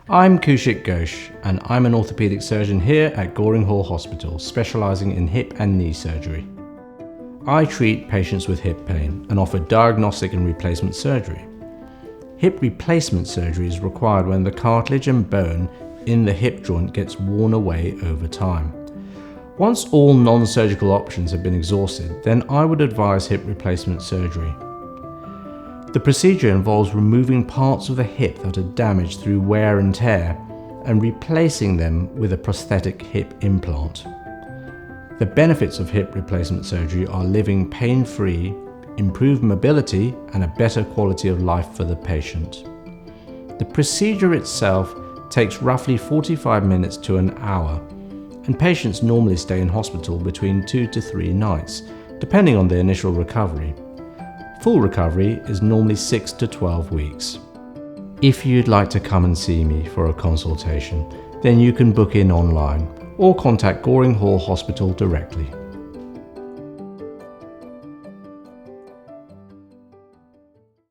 I'm Koushik Ghosh and I'm an orthopaedic surgeon here at Goring Hospital, specialising in hip and knee surgery. I treat patients with hip pain and offer diagnostic and replacement surgery. Hip replacement surgery is required when the cartilage and bone in the hip joint gets worn away over time. Once all non-surgical options have been exhausted, then I would advise hip replacement surgery. The procedure involves removing parts of the hip that are damaged through wear and tear and replacing them with a prosthetic hip implant. The benefits of hip replacement surgery are living pain-free, improved mobility, and a better quality of life for the patient. The procedure itself takes roughly 45 minutes to an hour, and patients normally stay in hospital between 2 to 3 nights, depending on their initial recovery. Full recovery is normally 6 to 12 weeks. If you'd like to come and see me for a consultation, then you can book in online or contact Goring Hospital directly.